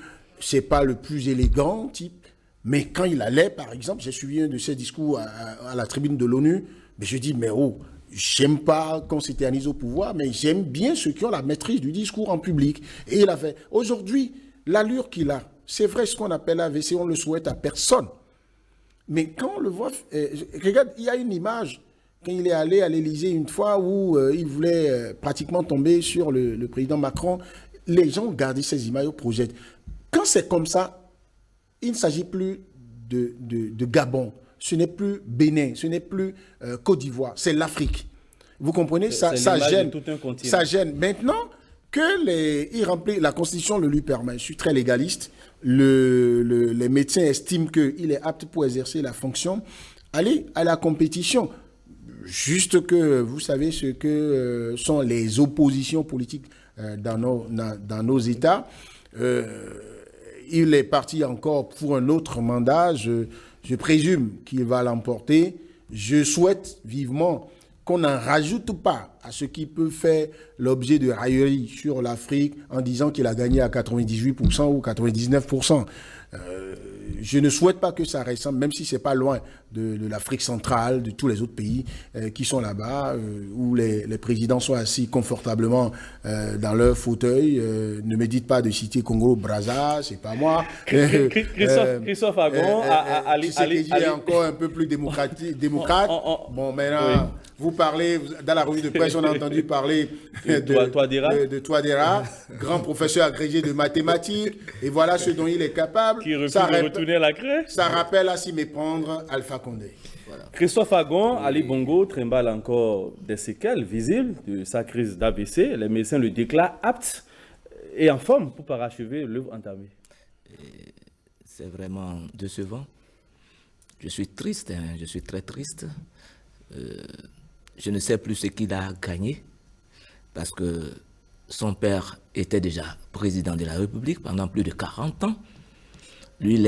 c'est pas le plus élégant type, mais quand il allait, par exemple, j'ai suivi un de ses discours à la tribune de l'ONU, mais je dis, mais oh, j'aime pas qu'on s'éternise au pouvoir, mais j'aime bien ceux qui ont la maîtrise du discours en public. Et il a fait. Aujourd'hui, l'allure qu'il a, c'est vrai, ce qu'on appelle AVC, on le souhaite à personne. Mais quand on le voit, regarde, il y a une image, quand il est allé à l'Élysée une fois où il voulait pratiquement tomber sur le président Macron, les gens ont gardé ces images au projet. Quand c'est comme ça, il ne s'agit plus de Gabon, ce n'est plus Bénin, ce n'est plus Côte d'Ivoire, c'est l'Afrique. Vous comprenez? Ça gêne. Ça gêne. Maintenant il remplit, la Constitution le lui permet. Je suis très légaliste. Les médecins estiment qu'il est apte pour exercer la fonction. Allez à la compétition. Juste que vous savez ce que sont les oppositions politiques dans nos États. Il est parti encore pour un autre mandat. Je présume qu'il va l'emporter. Je souhaite vivement qu'on n'en rajoute pas à ce qui peut faire l'objet de railleries sur l'Afrique en disant qu'il a gagné à 98% ou 99%. Je ne souhaite pas que ça ressemble, même si ce n'est pas loin de l'Afrique centrale, de tous les autres pays qui sont là-bas, où les présidents sont assis confortablement dans leur fauteuil. Ne me dites pas de citer Congo-Brazza, c'est pas moi. Christophe Agon, Ali est encore un peu plus démocrate. Bon, maintenant, vous parlez, dans la revue de presse, on a entendu parler de Touadéra, grand professeur agrégé de mathématiques, et voilà ce dont il est capable. Qui refuse de retourner à la craie. Ça rappelle à s'y méprendre Alpha Condé. Voilà. Christophe Agon, Ali Bongo trimballe encore des séquelles visibles de sa crise d'AVC. Les médecins le déclarent apte et en forme pour parachever l'œuvre entamée. C'est vraiment décevant. Je suis triste, je suis très triste. Je ne sais plus ce qu'il a gagné parce que son père était déjà président de la République pendant plus de 40 ans. Lui,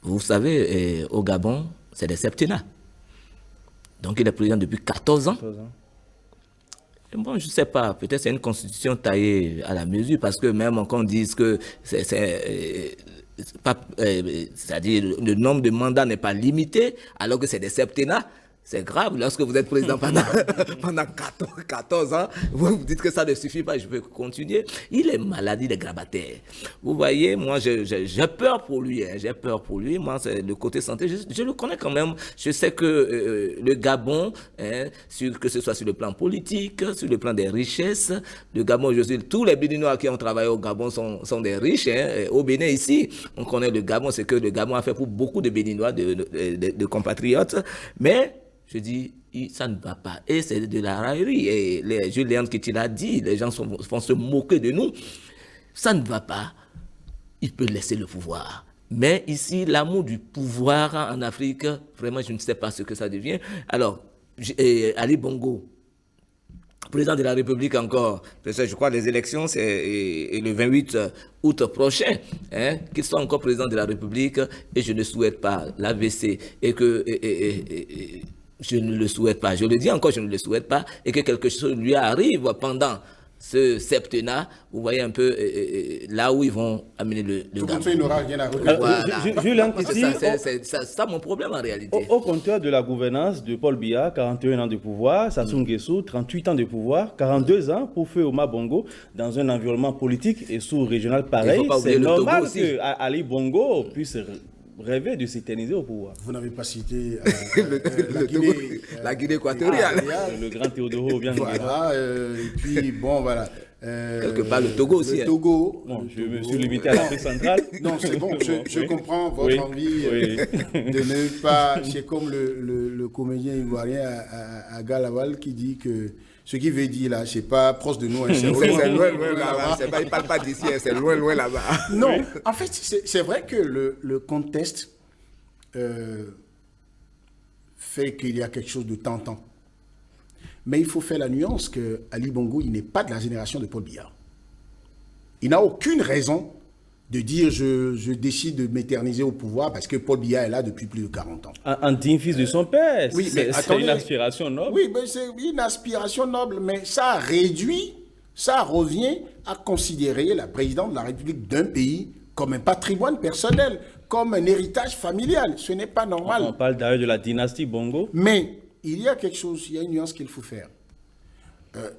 vous savez, au Gabon, c'est des septennats. Donc, il est président depuis 14 ans. Et bon, je ne sais pas, peut-être c'est une constitution taillée à la mesure parce que même quand on dit que c'est-à-dire le nombre de mandats n'est pas limité alors que c'est des septennats. C'est grave, lorsque vous êtes président pendant 14 ans, vous dites que ça ne suffit pas, je peux continuer. Il est maladie de grabataire. Vous voyez, moi, j'ai peur pour lui, j'ai peur pour lui. Moi, c'est le côté santé, je le connais quand même. Je sais que le Gabon, que ce soit sur le plan politique, sur le plan des richesses, le Gabon, tous les Béninois qui ont travaillé au Gabon sont des riches. Au Bénin, ici, on connaît le Gabon, c'est que le Gabon a fait pour beaucoup de Béninois, de compatriotes, mais je dis, ça ne va pas. Et c'est de la raillerie. Et Julien qui l'a dit, les gens vont se moquer de nous. Ça ne va pas. Il peut laisser le pouvoir. Mais ici, l'amour du pouvoir en Afrique, vraiment, je ne sais pas ce que ça devient. Alors, Ali Bongo, président de la République encore, je crois que les élections, c'est le 28 août prochain, qu'il soit encore président de la République, et je ne souhaite pas l'AVC, je ne le souhaite pas. Je le dis encore, je ne le souhaite pas. Et que quelque chose lui arrive pendant ce septennat. Vous voyez un peu là où ils vont amener le Gabon. Il n'aura rien à regarder. Julien, c'est ça mon problème en réalité. Au compteur de la gouvernance de Paul Biya, 41 ans de pouvoir, Sassou Nguesso, 38 ans de pouvoir, 42 ans pour Feu Omar Bongo, dans un environnement politique et sous-régional pareil. C'est normal que Ali Bongo puisse rêver de s'éterniser au pouvoir. Vous n'avez pas cité la Guinée équatoriale. Le grand Théodoro vient de dire. Voilà, et puis, bon, voilà. Quelque part, le Togo aussi. Le Togo. Bon, je me suis limité à l'Afrique centrale. Non, c'est bon, je comprends votre envie de ne pas... C'est comme le comédien ivoirien Aga Lawal qui dit que Ce qui veut dire là, je sais pas, proche de nous, hein, C'est loin, loin là-bas. Il ne parle pas d'ici, c'est loin, loin là-bas. Non, en fait, c'est vrai que le contexte fait qu'il y a quelque chose de tentant. Mais il faut faire la nuance que Ali Bongo, il n'est pas de la génération de Paul Biya. Il n'a aucune raison de dire je décide de m'éterniser au pouvoir parce que Paul Biya est là depuis plus de 40 ans. Un digne fils de son père, oui, mais c'est une aspiration noble. Oui, mais c'est une aspiration noble, mais ça revient à considérer la présidente de la République d'un pays comme un patrimoine personnel, comme un héritage familial. Ce n'est pas normal. On parle d'ailleurs de la dynastie Bongo. Mais il y a quelque chose, il y a une nuance qu'il faut faire.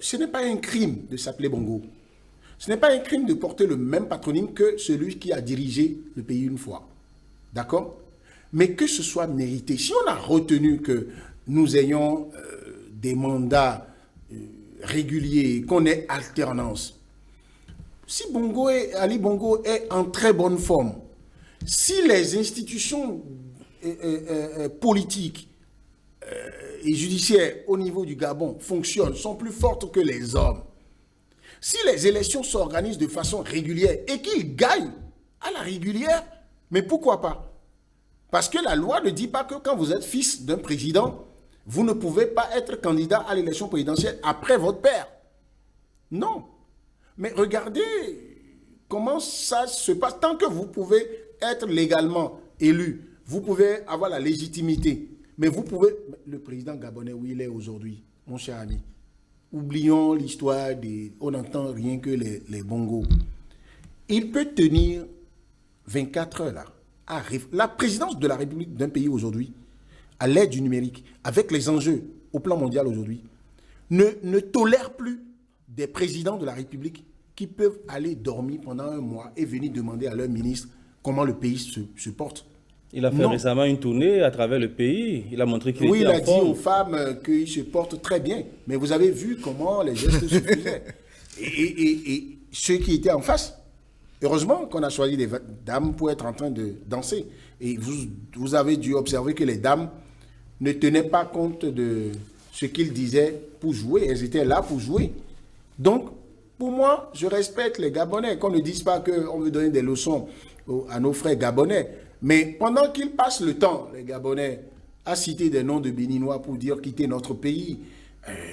Ce n'est pas un crime de s'appeler Bongo. Ce n'est pas un crime de porter le même patronyme que celui qui a dirigé le pays une fois. D'accord? Mais que ce soit mérité. Si on a retenu que nous ayons des mandats réguliers, qu'on ait alternance, si Ali Bongo est en très bonne forme, si les institutions politiques et judiciaires au niveau du Gabon fonctionnent, sont plus fortes que les hommes, si les élections s'organisent de façon régulière et qu'ils gagnent à la régulière, mais pourquoi pas? Parce que la loi ne dit pas que quand vous êtes fils d'un président, vous ne pouvez pas être candidat à l'élection présidentielle après votre père. Non. Mais regardez comment ça se passe. Tant que vous pouvez être légalement élu, vous pouvez avoir la légitimité. Mais vous pouvez... Le président gabonais, où il est aujourd'hui, mon cher ami, oublions l'histoire des... On n'entend rien que les bongos. Il peut tenir 24 heures là. La présidence de la République d'un pays aujourd'hui, à l'aide du numérique, avec les enjeux au plan mondial aujourd'hui, ne tolère plus des présidents de la République qui peuvent aller dormir pendant un mois et venir demander à leur ministre comment le pays se porte. Il a fait récemment une tournée à travers le pays. Il a montré qu'il était en forme. Oui, il a dit aux femmes qu'ils se portent très bien. Mais vous avez vu comment les gestes se faisaient. Et ceux qui étaient en face, heureusement qu'on a choisi des dames pour être en train de danser. Et vous avez dû observer que les dames ne tenaient pas compte de ce qu'ils disaient pour jouer. Elles étaient là pour jouer. Donc, pour moi, je respecte les Gabonais. Qu'on ne dise pas qu'on veut donner des leçons à nos frères Gabonais. Mais pendant qu'ils passent le temps, les Gabonais, à citer des noms de Béninois pour dire quitter notre pays,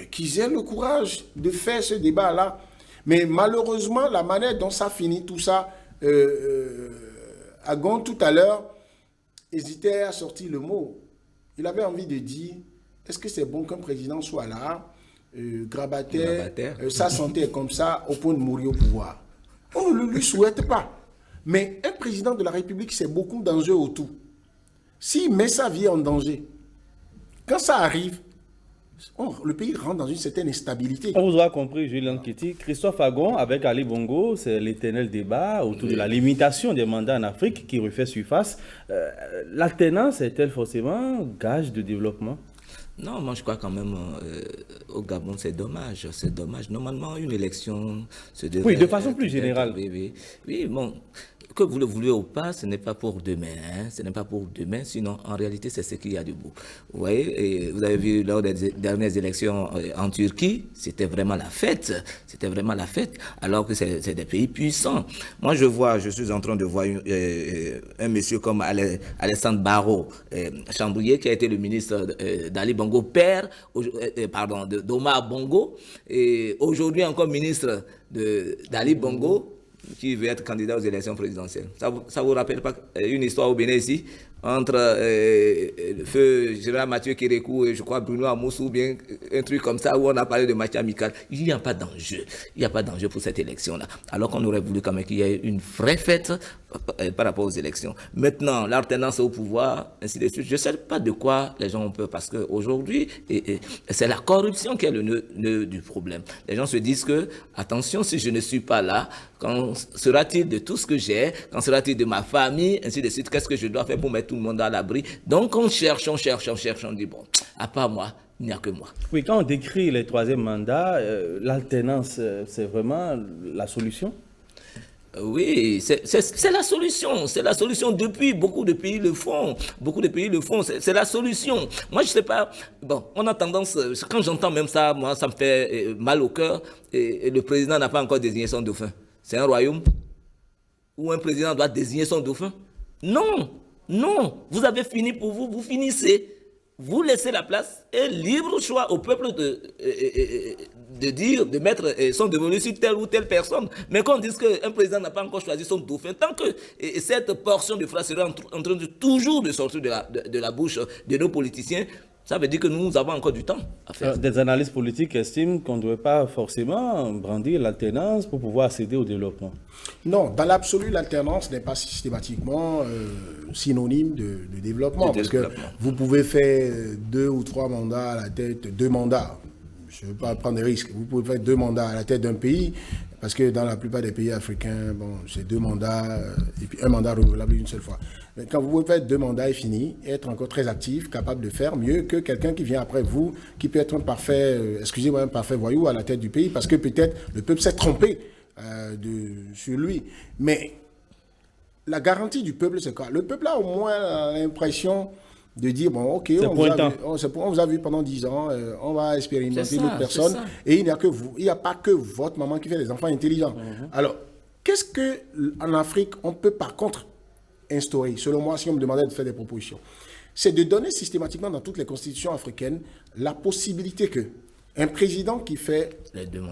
qu'ils aient le courage de faire ce débat-là. Mais malheureusement, la manière dont ça finit, tout ça, Agon, tout à l'heure, hésitait à sortir le mot. Il avait envie de dire, est-ce que c'est bon qu'un président soit là, grabataire, sa santé est comme ça, au point de mourir au pouvoir? On ne lui souhaite pas. Mais un président de la République, c'est beaucoup d'enjeux autour. S'il met sa vie en danger, quand ça arrive, le pays rentre dans une certaine instabilité. On vous aura compris, Julien Kéti. Christophe Agon, avec Ali Bongo, c'est l'éternel débat autour de la limitation des mandats en Afrique qui refait surface. L'alternance est-elle forcément gage de développement? Non, moi je crois quand même au Gabon, c'est dommage. C'est dommage. Normalement, une élection se devrait... Oui, de façon plus générale. Oui, bon, que vous le voulez ou pas, ce n'est pas pour demain. Hein, ce n'est pas pour demain, sinon en réalité, c'est ce qu'il y a debout. Vous voyez, et vous avez vu lors des dernières élections en Turquie, c'était vraiment la fête. C'était vraiment la fête, alors que c'est des pays puissants. Moi, je suis en train de voir un monsieur comme Alessandre Barro, Chambrier, qui a été le ministre d'Ali Bongo, père, d'Omar Bongo, et aujourd'hui encore ministre d'Ali Bongo, qui veut être candidat aux élections présidentielles. Ça vous rappelle pas une histoire au Bénin ici, entre le feu général Mathieu Kérékou et je crois Bruno Amoussou, ou bien un truc comme ça, où on a parlé de match amical. Il n'y a pas d'enjeu. Il n'y a pas d'enjeu pour cette élection-là. Alors qu'on aurait voulu quand même qu'il y ait une vraie fête par rapport aux élections. Maintenant, l'alternance au pouvoir, ainsi de suite, je ne sais pas de quoi les gens ont peur, parce qu'aujourd'hui, c'est la corruption qui est le nœud du problème. Les gens se disent que, attention, si je ne suis pas là, qu'en sera-t-il de tout ce que j'ai, qu'en sera-t-il de ma famille, ainsi de suite, qu'est-ce que je dois faire pour mettre tout le monde à l'abri? Donc on cherche, on dit bon, à part moi, il n'y a que moi. Oui, quand on décrit les troisièmes mandats, l'alternance, c'est vraiment la solution? Oui, c'est la solution. C'est la solution. Depuis, beaucoup de pays le font. Beaucoup de pays le font. C'est la solution. Moi, je sais pas. Bon, on a tendance, quand j'entends même ça, moi, ça me fait mal au cœur. Et le président n'a pas encore désigné son dauphin. C'est un royaume où un président doit désigner son dauphin? Non, non. Vous avez fini pour vous, vous finissez. Vous laissez la place et libre choix au peuple de dire, de mettre son devenu sur telle ou telle personne. Mais quand on dit qu'un président n'a pas encore choisi son dauphin, tant que cette portion de phrase sera en train de toujours de sortir de la bouche de nos politiciens, ça veut dire que nous avons encore du temps à faire. Des analystes politiques estiment qu'on ne doit pas forcément brandir l'alternance pour pouvoir accéder au développement. Non, dans l'absolu, l'alternance n'est pas systématiquement synonyme de développement. Parce que vous pouvez faire 2 ou 3 mandats à la tête, 2 mandats. Je ne veux pas prendre des risques. Vous pouvez faire 2 mandats à la tête d'un pays, parce que dans la plupart des pays africains, bon, c'est 2 mandats et puis un mandat renouvelable une seule fois. Mais quand vous pouvez faire 2 mandats et fini, être encore très actif, capable de faire mieux que quelqu'un qui vient après vous, qui peut être un parfait, excusez-moi, un parfait voyou à la tête du pays, parce que peut-être le peuple s'est trompé sur lui. Mais la garantie du peuple, c'est quoi? Le peuple a au moins l'impression de dire, bon, ok, on vous a vu pendant 10 ans, on va expérimenter d'autres personnes, et il n'y a que vous, il n'y a pas que votre maman qui fait des enfants intelligents. Alors, qu'est-ce qu'en Afrique, on peut par contre instaurer, selon moi, si on me demandait de faire des propositions, c'est de donner systématiquement dans toutes les constitutions africaines la possibilité que un président qui fait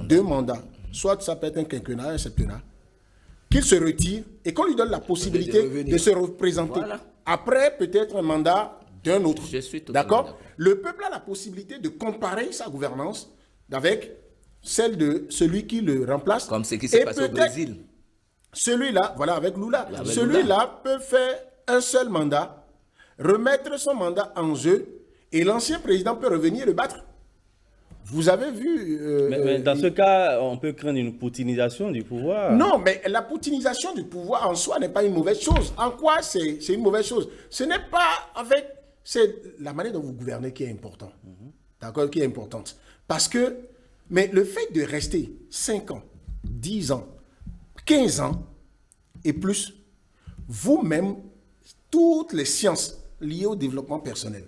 2 mandats, soit ça peut être un quinquennat, un septennat, qu'il se retire et qu'on lui donne la possibilité de se représenter. Voilà. Après, peut-être un mandat d'un autre. D'accord? Le peuple a la possibilité de comparer sa gouvernance avec celle de celui qui le remplace. Comme ce qui s'est passé au Brésil. Celui-là, voilà, avec Lula. Celui-là peut faire un seul mandat, remettre son mandat en jeu, et l'ancien président peut revenir et le battre. Vous avez vu... mais dans ce cas, on peut craindre une poutinisation du pouvoir. Non, mais la poutinisation du pouvoir en soi n'est pas une mauvaise chose. En quoi c'est une mauvaise chose? Ce n'est pas avec... C'est la manière dont vous gouvernez qui est important. D'accord? Qui est importante. Parce que... Mais le fait de rester 5 ans, 10 ans, 15 ans et plus, vous-même, toutes les sciences liées au développement personnel,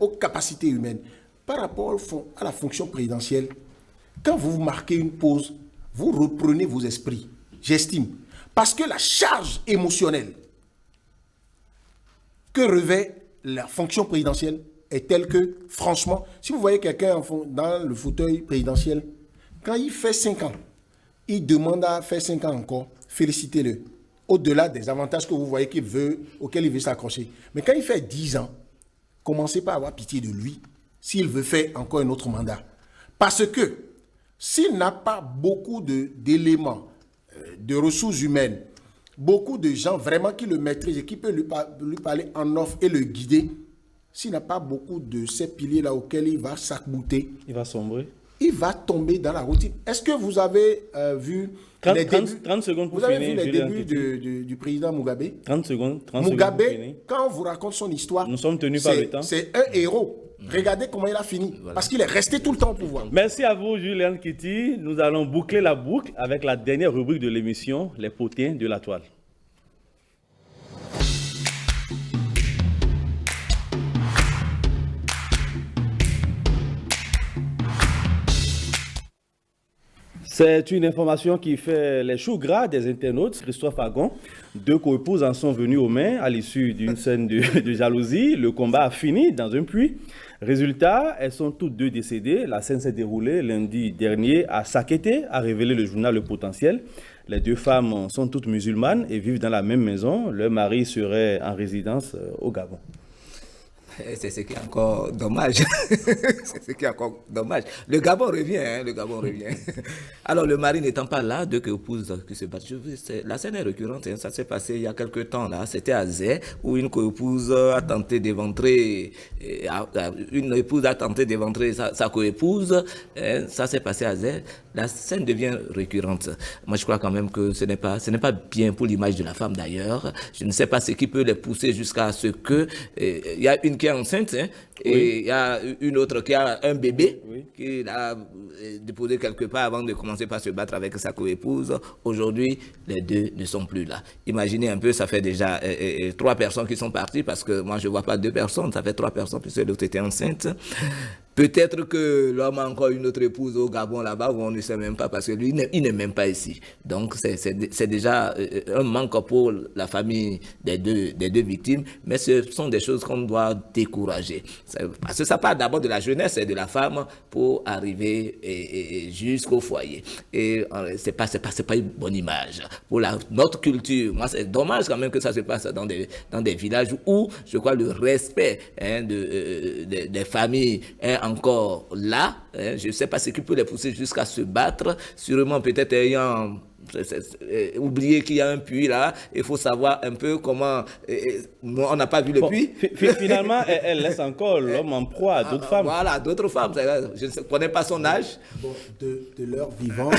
aux capacités humaines, par rapport à la fonction présidentielle, quand vous marquez une pause, vous reprenez vos esprits, j'estime. Parce que la charge émotionnelle que revêt la fonction présidentielle est telle que, franchement, si vous voyez quelqu'un dans le fauteuil présidentiel, quand il fait 5 ans, il demande à faire 5 ans encore, félicitez-le. Au-delà des avantages que vous voyez auxquels il veut s'accrocher. Mais quand il fait 10 ans, commencez pas à avoir pitié de lui s'il veut faire encore un autre mandat. Parce que s'il n'a pas beaucoup d'éléments, de ressources humaines, beaucoup de gens vraiment qui le maîtrisent et qui peuvent lui parler en off et le guider, s'il n'a pas beaucoup de ces piliers-là auxquels il va s'accouter, il va sombrer. Il va tomber dans la routine. Est-ce que vous avez vu 30 secondes pour vous avez finir, vu les débuts du président Mugabe? 30 secondes. Mugabe, quand on vous raconte son histoire, nous sommes tenus par le temps. C'est un héros. Regardez comment il a fini. Voilà. Parce qu'il est resté tout le temps au pouvoir. Merci à vous, Julien Kitty. Nous allons boucler la boucle avec la dernière rubrique de l'émission, les potins de la toile. C'est une information qui fait les choux gras des internautes. Christophe Agon, 2 coépouses en sont venues aux mains à l'issue d'une scène de jalousie. Le combat a fini dans un puits. Résultat, elles sont toutes 2 décédées. La scène s'est déroulée lundi dernier à Sakété, a révélé le journal Le Potentiel. Les 2 femmes sont toutes musulmanes et vivent dans la même maison. Leur mari serait en résidence au Gabon. C'est ce qui est encore dommage. C'est ce qui est encore dommage. Le Gabon revient, hein, le Gabon revient. Alors, le mari n'étant pas là, 2 coépouses qui se battent. La scène est récurrente, hein, ça s'est passé il y a quelques temps, là. C'était à Zé, où une coépouse a tenté d'éventrer, une épouse a tenté d'éventrer sa coépouse. Hein, ça s'est passé à Zé. La scène devient récurrente. Moi, je crois quand même que ce n'est pas bien pour l'image de la femme, d'ailleurs. Je ne sais pas ce qui peut les pousser jusqu'à ce que, il y a une qui qui est enceinte, hein, et il y a une autre qui a un bébé, qui a déposé quelque part avant de commencer par se battre avec sa coépouse. Aujourd'hui, les deux ne sont plus là. Imaginez un peu, ça fait déjà 3 personnes qui sont parties, parce que moi je ne vois pas 2 personnes, ça fait 3 personnes puisque l'autre était enceinte. Peut-être que l'homme a encore une autre épouse au Gabon là-bas où on ne sait même pas parce que lui, il n'est même pas ici. Donc c'est déjà un manque pour la famille des deux victimes, mais ce sont des choses qu'on doit décourager. Parce que ça part d'abord de la jeunesse et de la femme pour arriver jusqu'au foyer. Et c'est pas une bonne image. Pour notre culture, moi c'est dommage quand même que ça se passe dans des villages où, je crois, le respect des familles est encore là, hein, je ne sais pas ce qui peut les pousser jusqu'à se battre, sûrement peut-être ayant oublié qu'il y a un puits là, il faut savoir un peu comment, on n'a pas vu le puits. Finalement, elle laisse encore l'homme en proie à d'autres femmes. Voilà, d'autres femmes, je ne connais pas son âge. Bon, de leur vivant,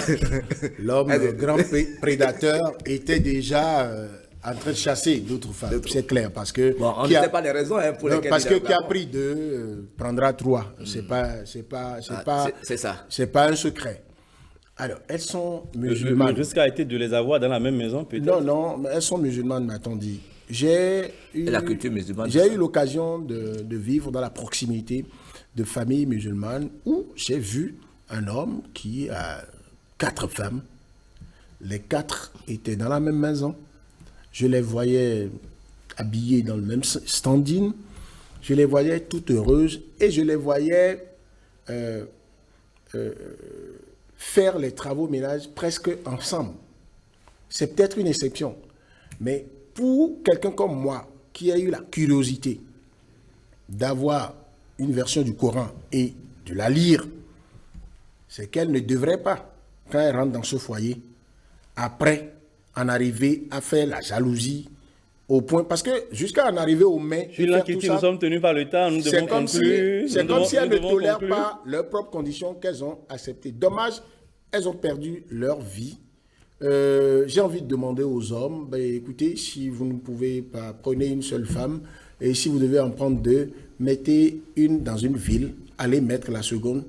l'homme grand prédateur était déjà... en train de chasser d'autres femmes, c'est clair, parce que... Bon, on ne sait pas les raisons pour lesquelles... Parce que qui a pris 2 prendra 3. C'est ça. C'est pas un secret. Alors, elles sont musulmanes. Le risque a été de les avoir dans la même maison, peut-être? Non, mais elles sont musulmanes, m'attendez. J'ai eu l'occasion de vivre dans la proximité de familles musulmanes où j'ai vu un homme qui a 4 femmes. Les 4 étaient dans la même maison. Je les voyais habillées dans le même standing. Je les voyais toutes heureuses et je les voyais faire les travaux ménage presque ensemble. C'est peut-être une exception. Mais pour quelqu'un comme moi, qui a eu la curiosité d'avoir une version du Coran et de la lire, c'est qu'elle ne devrait pas, quand elle rentre dans ce foyer, après en arriver à faire la jalousie au point, parce que jusqu'à en arriver aux mains, nous sommes tenus par le temps, nous devons conclure. C'est comme si elles ne tolèrent pas leurs propres conditions qu'elles ont acceptées. Dommage, elles ont perdu leur vie. J'ai envie de demander aux hommes, écoutez, si vous ne pouvez pas, prenez une seule femme, et si vous devez en prendre 2, mettez une dans une ville, allez mettre la seconde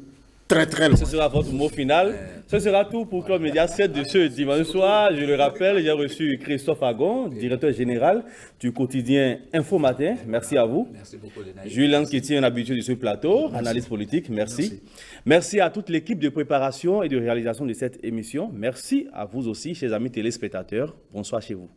très très loin. Ce sera votre mot final. Ce sera tout pour Club Média 7 de ce dimanche soir. Je le rappelle, j'ai reçu Christophe Agon, directeur général du quotidien Info Matin. Merci à vous. Merci beaucoup, Julien qui tient l'habitude de ce plateau, analyste politique. Merci. Merci à toute l'équipe de préparation et de réalisation de cette émission. Merci à vous aussi, chers amis téléspectateurs. Bonsoir chez vous.